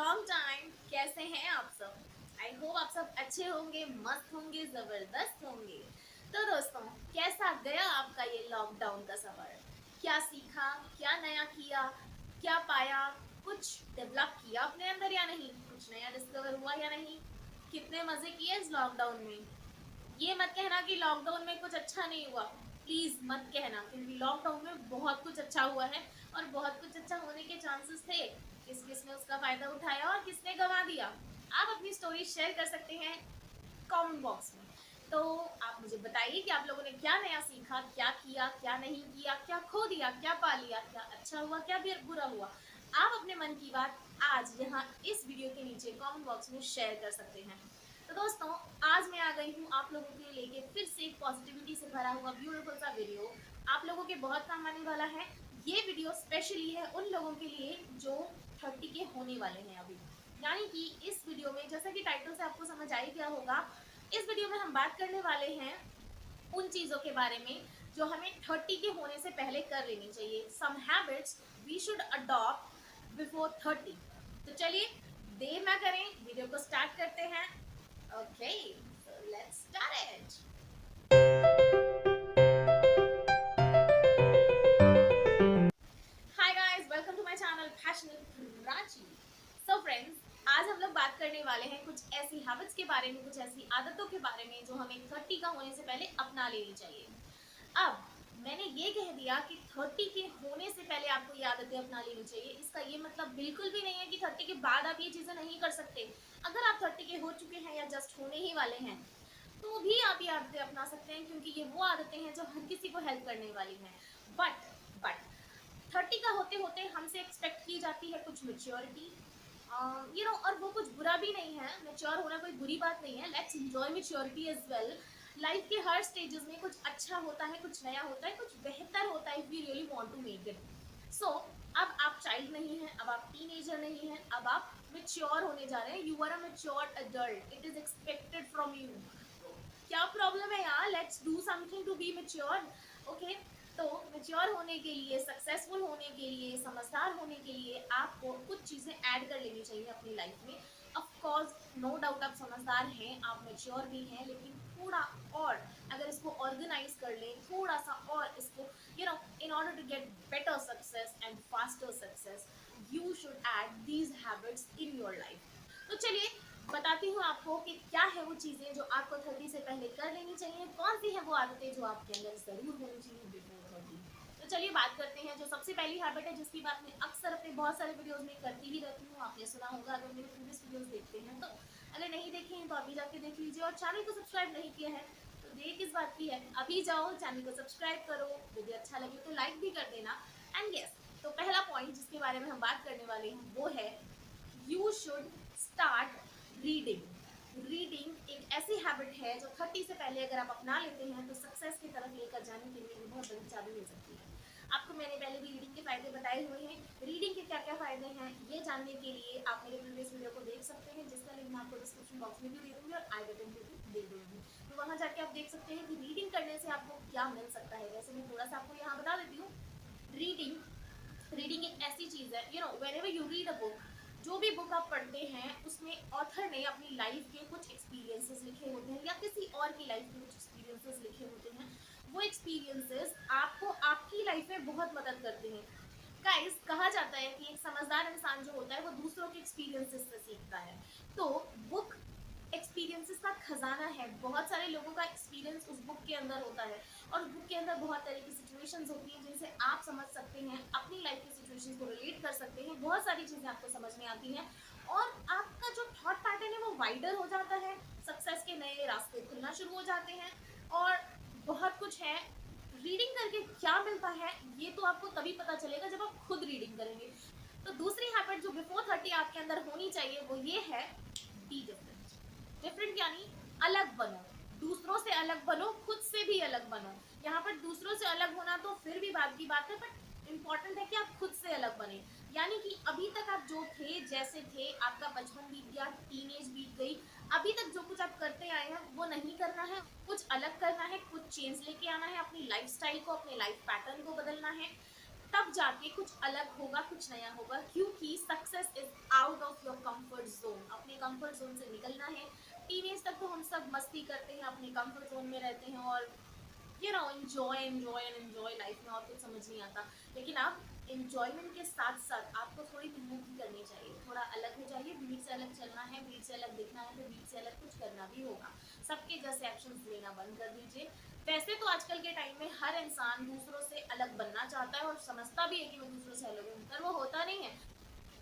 Long time. कैसे हैं आप सब? आई होप आप सब अच्छे होंगे, मस्त होंगे, जबरदस्त होंगे। तो दोस्तों, कैसा गया आपका ये लॉकडाउन का सफर? क्या सीखा, क्या नया किया, क्या पाया, कुछ डेवलप किया अपने अंदर या नहीं, कुछ नया डिस्कवर हुआ या नहीं? कितने मजे किए इस लॉकडाउन में? ये मत कहना कि लॉकडाउन में कुछ अच्छा नहीं हुआ। प्लीज मत कहना, क्योंकि लॉकडाउन में बहुत कुछ अच्छा हुआ है और बहुत कुछ अच्छा होने के चांसेस थे। किस किस ने उसका फायदा उठाया और किसने गंवा दिया। आप अपनी स्टोरी शेयर कर सकते हैं कमेंट बॉक्स में। तो आप मुझे बताइए कि आप लोगों ने क्या नया सीखा, क्या किया, क्या नहीं किया, क्या खो दिया, क्या पा लिया, क्या अच्छा हुआ, क्या बुरा हुआ। आप अपने मन की बात आज यहाँ इस वीडियो के नीचे कमेंट बॉक्स में शेयर कर सकते हैं। तो दोस्तों, आज मैं आ गई हूँ आप लोगों के लिए लेके फिर से एक पॉजिटिविटी से भरा हुआ ब्यूटीफुल सा वीडियो। आप लोगों के बहुत काम आने वाला है। ये वीडियो स्पेशली है उन लोगों के लिए जो 30 के होने वाले हैं अभी। यानी कि इस वीडियो में, जैसा कि टाइटल से आपको समझ आ ही गया होगा, इस वीडियो में हम बात करने वाले हैं उन चीज़ों के बारे में जो हमें 30 के होने से पहले कर लेनी चाहिए। Some habits we should adopt before 30। तो चलिए देर ना करें, वीडियो को स्टार्ट करते हैं। Okay, so let's start it. Hi guys, welcome to my channel passionate Prachi. So friends, आज हम लोग बात करने वाले हैं कुछ ऐसी हैबिट्स के बारे में, कुछ ऐसी आदतों के बारे में जो हमें 30 का होने से पहले अपना लेनी चाहिए। अब मैंने ये कह दिया कि 30 के होने से पहले आपको ये आदतें अपना लेनी चाहिए, इसका ये मतलब बिल्कुल भी नहीं है कि 30 के बाद आप ये चीज़ें नहीं कर सकते। अगर आप 30 के हो चुके हैं या जस्ट होने ही वाले हैं, तो भी आप ये आदतें अपना सकते हैं, क्योंकि ये वो आदतें हैं जो हर किसी को हेल्प करने वाली हैं। बट 30 का होते होते हमसे एक्सपेक्ट की जाती है कुछ मेच्योरिटी, और वो कुछ बुरा भी नहीं है। मेच्योर होना कोई बुरी बात नहीं है। Let's enjoy maturity as well. Life के हर स्टेजेस में कुछ अच्छा होता है, कुछ नया होता है, कुछ बेहतर होता है, if we really want to make it. So अब आप चाइल्ड नहीं हैं, अब आप टीनेजर नहीं हैं, अब आप मेच्योर होने जा रहे हैं। You are a mature adult, it is expected from you. क्या प्रॉब्लम है यार? Let's do something to be mature. Okay, तो मेच्योर होने के लिए, सक्सेसफुल होने के लिए, समझदार होने के लिए आपको कुछ चीज़ें ऐड कर लेनी चाहिए अपनी लाइफ में। ऑफ कोर्स, नो डाउट आप समझदार हैं, आप मेच्योर भी हैं, लेकिन थोड़ा और अगर इसको ऑर्गेनाइज कर लें, थोड़ा सा और इसको, in order to get better success and faster success, you should add these habits in your life. तो चलिए बताती हूँ आपको कि क्या है वो चीज़ें जो आपको 30 से पहले कर लेनी चाहिए, कौन सी है वो आदतें जो आपके अंदर ज़रूर होनी चाहिए बिफोर 30। तो चलिए बात करते हैं। जो सबसे पहली हैबिट है, जिसकी बात मैं अक्सर अपने बहुत सारे वीडियोस में करती ही रहती हूँ, आपने सुना होगा अगर मेरे प्रीवियस वीडियोस देखते हैं तो। अगर नहीं देखे हैं तो अभी जाके देख लीजिए, और चैनल को सब्सक्राइब नहीं किया है तो देर किस बात की है, अभी जाओ चैनल को सब्सक्राइब करो। वीडियो अच्छा लगे तो लाइक भी कर देना। एंड यस, तो पहला पॉइंट जिसके बारे में हम बात करने वाले हैं वो है, you should start reading. Reading एक ऐसी हैबिट है जो 30 से पहले अगर आप अपना लेते हैं तो सक्सेस की तरफ लेकर जाने के लिए बहुत बड़ी चाबी हो सकती है। आपको मैंने पहले भी रीडिंग के फायदे बताए हुए हैं। रीडिंग के क्या क्या फायदे हैं ये जानने के लिए आप मेरे प्रीवियस वीडियो को देख सकते हैं, जिसका लिंक मैं आपको डिस्क्रिप्शन बॉक्स में भी दे दूंगी और आई बटन पे भी दे दूंगी। तो वहाँ जाके आप देख सकते हैं कि रीडिंग करने से आपको क्या मिल सकता है। वैसे मैं थोड़ा सा आपको यहाँ बता देती हूँ। रीडिंग एक ऐसी चीज़ है, whenever you read a book, जो भी बुक आप पढ़ते हैं उसमें ऑथर ने अपनी लाइफ के कुछ एक्सपीरियंसेस लिखे होते हैं या किसी और की लाइफ के कुछ एक्सपीरियंसेस लिखे होते हैं। वो एक्सपीरियंसेस आपको आपकी लाइफ में बहुत मदद करते हैं। गाइस, कहा जाता है कि एक समझदार इंसान जो होता है वो दूसरों के एक्सपीरियंसेस से सीखता है। तो बुक एक्सपीरियंसेस का खजाना है। बहुत सारे लोगों का एक्सपीरियंस उस बुक के अंदर होता है, और बुक के अंदर बहुत तरह की सिचुएशंस होती हैं जिनसे आप समझ सकते हैं, अपनी लाइफ की सिचुएशंस को रिलेट कर सकते हैं। बहुत सारी चीज़ें आपको समझ में आती हैं और आपका जो थॉट पैटर्न है वो वाइडर हो जाता है। सक्सेस के नए रास्ते खुलना शुरू हो जाते हैं और बहुत कुछ है। रीडिंग करके क्या मिलता है ये तो आपको तभी पता चलेगा जब आप खुद रीडिंग करेंगे। तो दूसरी हैबिट जो बिफोर 30 आपके अंदर होनी चाहिए वो ये है, बी डिफरेंट। डिफरेंट यानी अलग बनो, दूसरों से अलग बनो, खुद से भी अलग बनो। यहाँ पर दूसरों से अलग होना तो फिर भी बात की बात है, बट इम्पॉर्टेंट है कि आप खुद से अलग बने। यानी कि अभी तक आप जो थे, जैसे थे, आपका बचपन बीत गया, टीनेज बीत गई, अभी तक जो कुछ आप करते आए हैं वो नहीं करना है, कुछ अलग करना है, कुछ चेंज लेके आना है, अपनी लाइफस्टाइल को, अपने लाइफ पैटर्न को बदलना है। तब जाके कुछ अलग होगा, कुछ नया होगा, क्योंकि success is out of your comfort zone. अपने कंफर्ट जोन से निकलना है। टीनेज तक तो हम सब मस्ती करते हैं, अपने कंफर्ट जोन में रहते हैं और enjoy enjoy and enjoy life में, और कुछ समझ नहीं आता। लेकिन अब एंजॉयमेंट के साथ साथ आपको थोड़ी मेहनत भी करनी चाहिए, थोड़ा अलग हो जाइए। भीड़ से अलग चलना है, भीड़ से अलग दिखना है, तो भीड़ से अलग कुछ करना भी होगा। सबके जैसे एक्शंस लेना बंद कर दीजिए। वैसे तो आजकल के टाइम में हर इंसान दूसरों से अलग बनना चाहता है और समझता भी है कि मैं दूसरों से अलग हूँ, पर वो होता नहीं है।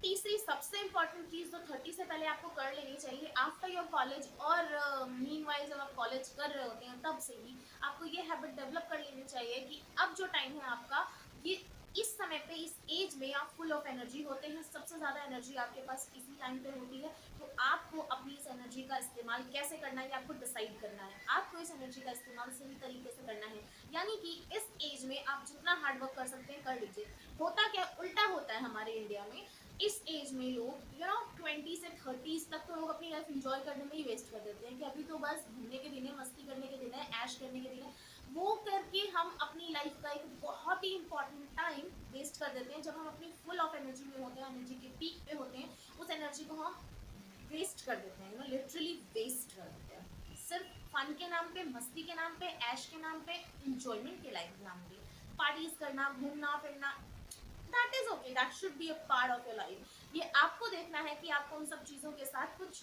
तीसरी सबसे इम्पोर्टेंट चीज़ जो 30 से पहले आपको कर लेनी चाहिए आफ्टर योर कॉलेज, और मीनवाइल जब आप कॉलेज कर रहे होते हैं तब से ही आपको ये हैबिट डेवलप कर लेनी चाहिए कि अब जो टाइम है आपका, ये इस समय पे, इस एज में आप फुल ऑफ एनर्जी होते हैं। सबसे ज़्यादा एनर्जी आपके पास इसी टाइम पे होती है। तो आपको अपनी इस एनर्जी का इस्तेमाल कैसे करना है ये आपको डिसाइड करना है। आपको इस एनर्जी का इस्तेमाल सही तरीके से करना है, यानी कि इस एज में आप जितना हार्ड वर्क कर सकते हैं कर लीजिए। होता क्या उल्टा होता है हमारे इंडिया में, इस एज में लोग 20 से 30 तक तो लोग अपनी लाइफ एंजॉय करने में ही वेस्ट कर देते हैं कि अभी तो बस घूमने के दिन है, मस्ती करने के दिन है, ऐश करने के दिन है। वो करके हम अपनी लाइफ का एक बहुत ही इंपॉर्टेंट टाइम वेस्ट कर देते हैं। जब हम अपनी फुल ऑफ एनर्जी में होते हैं, एनर्जी के पीक पे होते हैं, उस एनर्जी को हम वेस्ट कर देते हैं, लिटरली वेस्ट कर देते हैं, सिर्फ फन के नाम पे, मस्ती के नाम पे, ऐश के नाम पे, इंजॉयमेंट के लाइफ के नाम पे। पार्टीज करना, घूमना फिरना, that is okay, that should be a part of your life. ये आपको देखना है कि आपको उन सब चीज़ों के साथ कुछ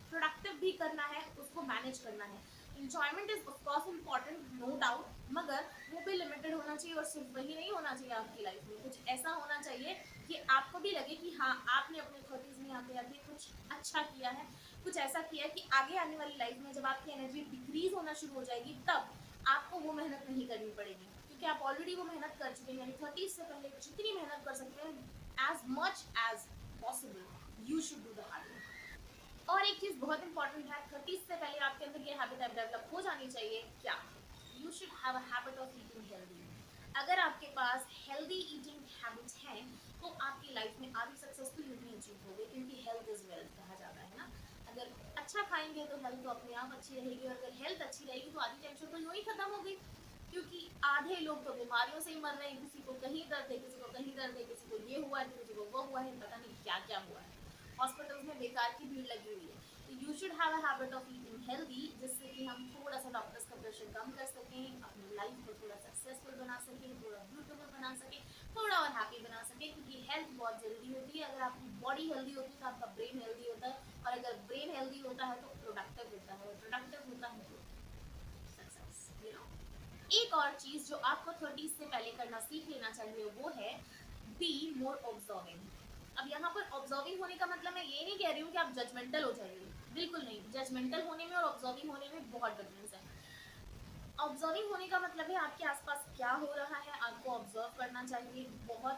प्रोडक्टिव भी करना है, उसको मैनेज करना है। Enjoyment is of course important, no doubt, मगर वो भी लिमिटेड होना चाहिए। और सिर्फ वही नहीं होना चाहिए, आपकी लाइफ में कुछ ऐसा होना चाहिए कि आपको भी लगे कि हाँ, आपने अपने 30s में आते आते कुछ अच्छा किया है, कुछ ऐसा किया है कि आगे आने वाली लाइफ में जब आपकी एनर्जी डिक्रीज होना शुरू हो जाएगी, तब आपको वो मेहनत नहीं करनी पड़ेगी, क्योंकि आप ऑलरेडी वो मेहनत कर चुके हैं। यानी 30 से पहले जितनी मेहनत कर सकते हैं, as much as possible you should do the hard work. और एक चीज़ बहुत इंपॉर्टेंट है, 30 से पहले आपके अंदर ये हैबिट डेवलप हो जानी चाहिए। क्या? You should have a habit of eating healthy. अगर आपके पास हेल्दी ईटिंग हैबिट्स हैं तो आपकी लाइफ में आप सक्सेसफुल नहीं अचीव होगे, क्योंकि हेल्थ इज वेल्थ कहा जाता है ना। अगर अच्छा खाएंगे तो हेल्थ तो अपने आप अच्छी रहेगी, और अगर हेल्थ अच्छी रहेगी तो आधी टेंशन तो यूँ ही खत्म हो गई। क्योंकि आधे लोग तो बीमारियों से ही मर रहे हैं, किसी को कहीं दर्द है, किसी को कहीं दर्द है, किसी को ये हुआ है, किसी को वो हुआ है, पता नहीं क्या क्या हुआ है। हॉस्पिटल्स में बेकार की भीड़ लगी हुई है। तो you should have a habit of eating healthy, जिससे कि हम थोड़ा सा डॉक्टर्स का प्रेशर कम कर सकें, अपनी लाइफ को थोड़ा सक्सेसफुल बना सकें, थोड़ा ब्यूटीफुल बना सकें, थोड़ा और हैप्पी बना सकें। क्योंकि हेल्थ बहुत ज़रूरी होती है। अगर आपकी बॉडी हेल्दी होती है तो आपका ब्रेन हेल्दी होता है, और अगर ब्रेन हेल्दी होता है तो प्रोडक्टिव होता है, और प्रोडक्टिव होता है तो सक्सेस। एक और चीज़ जो आपको 30 से पहले करना सीख लेना चाहिए वो है बी मोर ऑब्जर्विंग। अब यहाँ पर ऑब्जर्विंग होने का मतलब मैं ये नहीं कह रही हूँ कि आप जजमेंटल हो जाइए, बिल्कुल नहीं। जजमेंटल होने में और ऑब्जर्विंग होने में बहुत डिफरेंस है। ऑब्जर्विंग होने का मतलब है आपके आसपास क्या हो रहा है, आपको ऑब्जर्व करना चाहिए, बहुत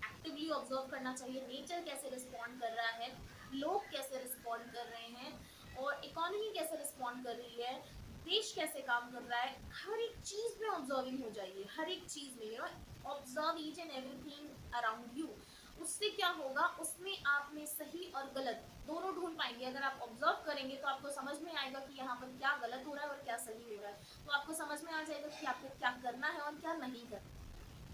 एक्टिवली ऑब्जर्व करना चाहिए। नेचर कैसे रिस्पॉन्ड कर रहा है, लोग कैसे रिस्पॉन्ड कर रहे हैं, और इकोनॉमी कैसे रिस्पॉन्ड कर रही है, देश कैसे काम कर रहा है, हर एक चीज़ में ऑब्जर्विंग हो जाइए। हर एक चीज़ में observe each and everything around you. उससे क्या होगा, उसमें आप में सही और गलत दोनों ढूंढ पाएंगे। अगर आप ऑब्जर्व करेंगे तो आपको समझ में आएगा कि यहाँ पर क्या गलत हो रहा है और क्या सही हो रहा है। तो आपको समझ में आ जाएगा कि आपको क्या करना है और क्या नहीं करना।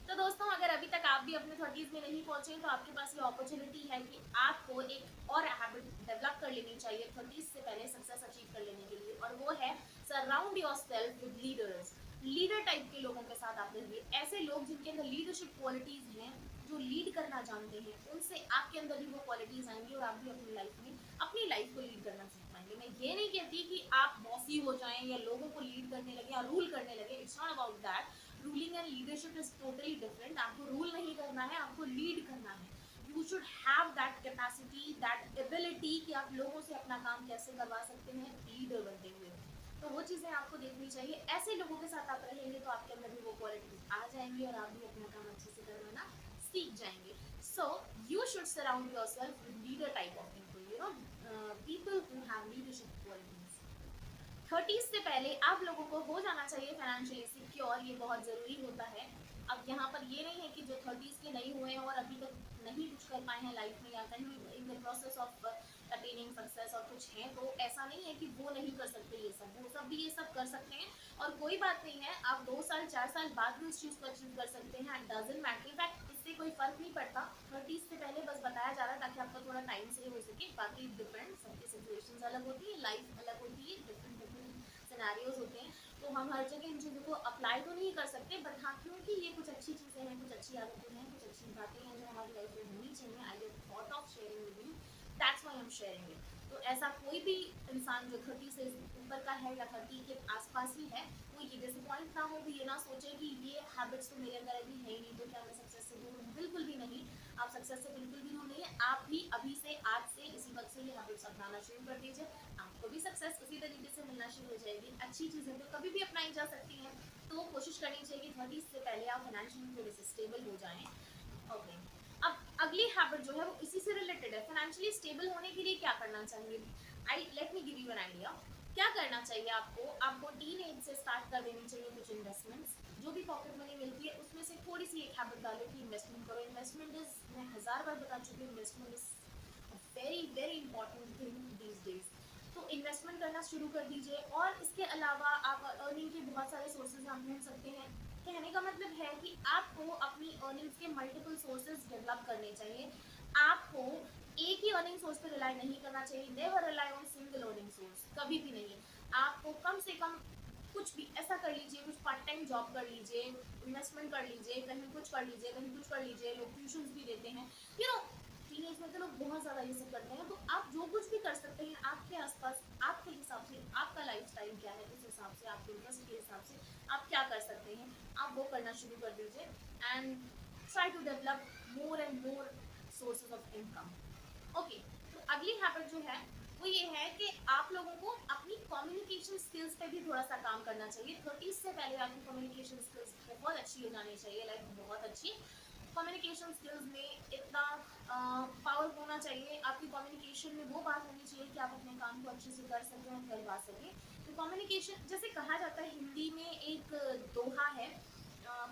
तो दोस्तों, अगर अभी तक आप भी अपने 30s में नहीं पहुंचे तो आपके पास ये अपॉर्चुनिटी है कि आपको एक और हैबिट डेवलप कर लेनी चाहिए 30 से पहले सक्सेस अचीव कर लेने के लिए, और वो है surround your self with leaders. Leader type के लोगों के साथ आप रहिए, ऐसे लोग जिनके अंदर लीडरशिप क्वालिटीज़ हैं, जो लीड करना जानते हैं। उनसे आपके अंदर भी वो क्वालिटीज़ आएंगी और आप भी अपनी लाइफ को लीड करना सीख पाएंगे। मैं ये नहीं कहती कि आप बॉसी हो जाएं या लोगों को लीड करने लगे या रूल करने लगे, it's not about that. Ruling and leadership is totally different. आपको रूल नहीं करना है, आपको लीड करना है। You should have that capacity, that ability कि आप लोगों से अपना काम कैसे करवा सकते हैं लीडर बनते हुए। तो वो चीज़ें आपको देखनी चाहिए। ऐसे लोगों के साथ आप रहेंगे तो आपके अंदर भी वो क्वालिटीज आ जाएंगी और आप भी अपना काम अच्छे से करवाना सीख जाएंगे। So you should surround your self with leader type of people, people who have leadership qualities. 30 से पहले आप लोगों को हो जाना चाहिए फाइनेंशियली सिक्योर, ये बहुत ज़रूरी होता है। अब यहाँ पर ये नहीं है कि जो 30s के नहीं हुए हैं और अभी तक नहीं कुछ कर पाए हैं लाइफ में, या कहीं in the process of attaining success और कुछ हैं, तो ऐसा नहीं है कि वो नहीं कर सकते ये सब, वो सब भी ये सब कर सकते हैं। और कोई बात नहीं है, आप 2 साल 4 साल बाद भी उस चीज़ को अचीव कर सकते हैं। एंड डजेंट मैटर, इनफैक्ट इससे कोई फ़र्क नहीं पड़ता। 30 से पहले बस बताया जा रहा है ताकि आपका थोड़ा टाइम सेव हो सके। बाकी डिपेंड, सबकी सिचुएशंस अलग होती है, लाइफ अलग होती है, डिफरेंट डिफरेंट सिनेरियोज होते हैं, तो हम हर जगह इन चीज़ों को अप्लाई तो नहीं कर सकते, बट हाँ क्योंकि ये कुछ अच्छी चीज़ें हैं, कुछ अच्छी आदतें हैं, कुछ अच्छी बातें हैं जो हमारी लाइफ में होनी चाहिए। I get thought of sharing with you, that's why I am sharing it. तो ऐसा कोई भी इंसान जो 30 से ऊपर का है या 30 के आसपास ही है, वो ये डिसअपॉइंट ना हो, वो ये ना सोचे कि ये हैबिट्स तो मेरे अंदर अभी है ही नहीं, तो क्या मैं सक्सेस से दूर हूँ? बिल्कुल भी नहीं, आप सक्सेस से बिल्कुल भी दूर नहीं है। आप भी अभी से, आज से, इसी वक्त से ये हैबिट्स अपनाना शुरू कर दीजिए, आपको भी सक्सेस उसी तरीके से मिलना शुरू हो जाएगी। अच्छी चीज़ें तो कभी भी अपनाई जा सकती हैं, तो कोशिश करनी चाहिए कि 30 से पहले आप फाइनेंशियली थोड़े से स्टेबल हो जाएं। ओके, अब अगली हैबिट जो है वो इसी से रिलेटेड है। फाइनेंशियली स्टेबल होने के लिए क्या करना चाहिए? I let me give you an idea. क्या करना चाहिए आपको? आपको टीन एज से स्टार्ट कर देनी चाहिए कुछ इन्वेस्टमेंट्स। जो भी पॉकेट मनी मिलती है उसमें से थोड़ी सी एक हैबिट डालो कि इन्वेस्टमेंट करो। इन्वेस्टमेंट इज, मैं 1000 बार बता चुकी हूँ, investment is very very important thing these days. तो इन्वेस्टमेंट करना शुरू कर दीजिए। और इसके अलावा आप अर्निंग के बहुत सारे सोर्सेज आप ढूंढ सकते हैं। कहने का मतलब है कि आपको अपनी अर्निंग्स के मल्टीपल सोर्सेज डेवलप करने चाहिए। आपको एक ही अर्निंग सोर्स पर रिलाई नहीं करना चाहिए। Never rely on single earning source, कभी भी नहीं। आपको कम से कम कुछ भी ऐसा कर लीजिए, कुछ पार्ट टाइम जॉब कर लीजिए, इन्वेस्टमेंट कर लीजिए, कहीं कुछ कर लीजिए, कहीं कुछ कर लीजिए। लोग ट्यूशंस भी देते हैं, यू नो, टीनेज में तो लोग बहुत ज़्यादा ये सब करते हैं। तो आप जो कुछ भी कर सकते हैं आपके आसपास, आपके हिसाब से, आपका लाइफस्टाइल क्या है उस हिसाब से, आपके इंटरेस्ट के हिसाब से आप क्या कर सकते हैं, आप वो करना शुरू कर दीजिए। And try to develop more and more sources of income. Okay, तो अगली हैबिट जो है वो ये है कि आप लोगों को अपनी कम्युनिकेशन स्किल्स पे भी थोड़ा सा काम करना चाहिए। 30 से पहले आपकी कम्युनिकेशन स्किल्स बहुत अच्छी हो जानी चाहिए, लाइक बहुत अच्छी। कम्युनिकेशन स्किल्स में इतना पावर होना चाहिए, आपकी कम्युनिकेशन में वो बात होनी चाहिए कि आप अपने काम को अच्छे से कर सकें और करवा सकें। तो कम्युनिकेशन, जैसे कहा जाता है हिंदी में एक दोहा है,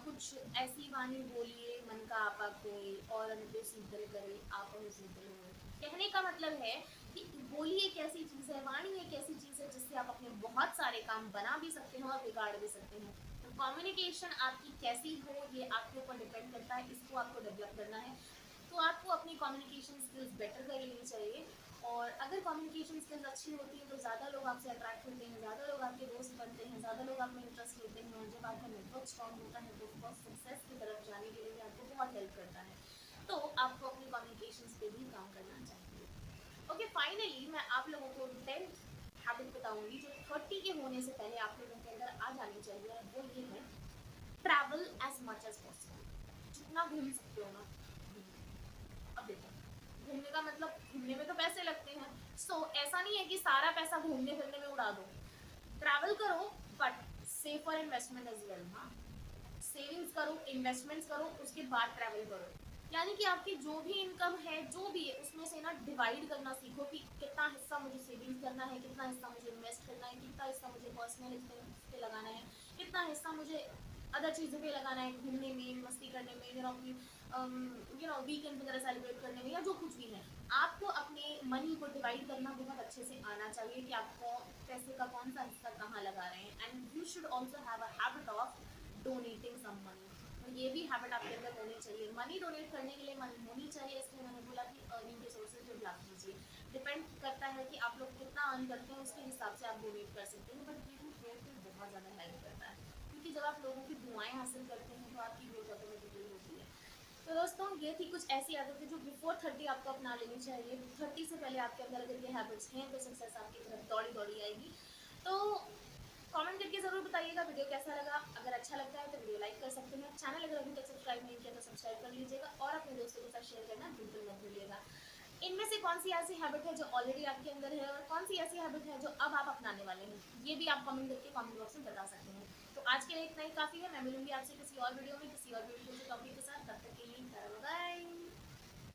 कुछ ऐसी वाणी बोलिए मन का आपा कोई, और अनके शीतल करे आप शीतल हो। कहने का मतलब है कि बोली एक ऐसी चीज़ है, वाणी एक ऐसी चीज़ है जिससे आप अपने बहुत सारे काम बना भी सकते हैं और बिगाड़ भी सकते हैं। तो कम्युनिकेशन आपकी कैसी हो ये आपके ऊपर डिपेंड करता है, इसको आपको डेवलप करना है। तो आपको अपनी कम्युनिकेशन स्किल्स बेटर कर लेनी चाहिए। और अगर कम्युनिकेशन स्किल्स अच्छी होती हैं तो ज़्यादा लोग आपसे अट्रैक्ट होते हैं, ज़्यादा लोग आपके दोस्त बनते हैं, ज़्यादा लोग आप में इंटरेस्ट लेते हैं। और जब आपका नेटवर्क स्ट्रॉन्ग होता है तो बहुत सक्सेस की तरफ जाने के लिए भी आपको बहुत हेल्प करता है। तो आपको अपनी कम्युनिकेशन पे भी काम करना चाहिए। ओके, फाइनली मैं आप लोगों को 10th हैबिट बताऊंगी जो 30 के होने से पहले आप लोगों के अंदर आ जानी चाहिए। वो ये है, travel as much as possible. जितना घूम सकते हो ना, अब देखो, घूमने का मतलब, घूमने में तो पैसे लगते हैं। ऐसा नहीं है कि सारा पैसा घूमने फिरने में उड़ा दो। ट्रैवल करो but save for investment as well. हाँ, सेविंग्स करो, इन्वेस्टमेंट्स करो, उसके बाद ट्रैवल करो। यानी कि आपकी जो भी इनकम है, जो भी है, उसमें से ना डिवाइड करना सीखो कि कितना हिस्सा मुझे सेविंग्स करना है, कितना हिस्सा मुझे इन्वेस्ट करना है, कितना हिस्सा मुझे पर्सनल एक्सपेंस पे लगाना है, कितना हिस्सा मुझे अदर चीज़ों पे लगाना है, घूमने में, मस्ती करने में, वीकेंड वगैरह सेलिब्रेट करने में, या जो कुछ भी है। आपको अपने मनी को डिवाइड करना बहुत अच्छे से आना चाहिए कि आपको पैसे का कौन सा हिस्सा कहाँ लगा रहे हैं। And you should also have a habit of donating some money. तो ये भी हैबिट आपके अंदर होनी चाहिए। मनी डोनेट करने के लिए मनी होनी चाहिए, इसलिए मैंने बोला कि अर्निंग के सोर्सेज डेवलप कीजिए। डिपेंड करता है कि आप लोग कितना अर्न करते हैं, उसके हिसाब से आप डोनेट कर सकते हैं। बट गिविंग ग्रोथ में बहुत ज़्यादा हेल्प करता है, क्योंकि जब आप लोगों की दुआएं हासिल करते हैं तो आपकी ग्रोथ ऑटोमेटिकली होती है। तो दोस्तों, ये थी कुछ ऐसी आदतें जो बिफोर 30 आपको अपना लेनी चाहिए। 30 से पहले आपके अंदर अगर ये हैबिट्स हैं तो सक्सेस आपकी तरफ दौड़ी दौड़ी आएगी। तो कमेंट करके ज़रूर बताइएगा वीडियो कैसा लगा। अगर अच्छा लगता है तो वीडियो लाइक कर सकते हैं। चैनल अगर अभी तक सब्सक्राइब नहीं किया तो सब्सक्राइब कर लीजिएगा और अपने दोस्तों के साथ शेयर करना बिल्कुल मत भूलिएगा। इनमें से कौन सी ऐसी हैबिट है जो ऑलरेडी आपके अंदर है और कौन सी ऐसी हैबिट है जो अब आप अपनाने वाले हैं, ये भी आप कमेंट करके कमेंट बॉक्स में बता सकते हैं। तो आज के लिए इतना ही काफ़ी है। मैं मिलूंगी आपसे किसी और वीडियो में, किसी और ब्यूटीफुल टॉपिक के साथ। तब तक के लिए बाय बाय।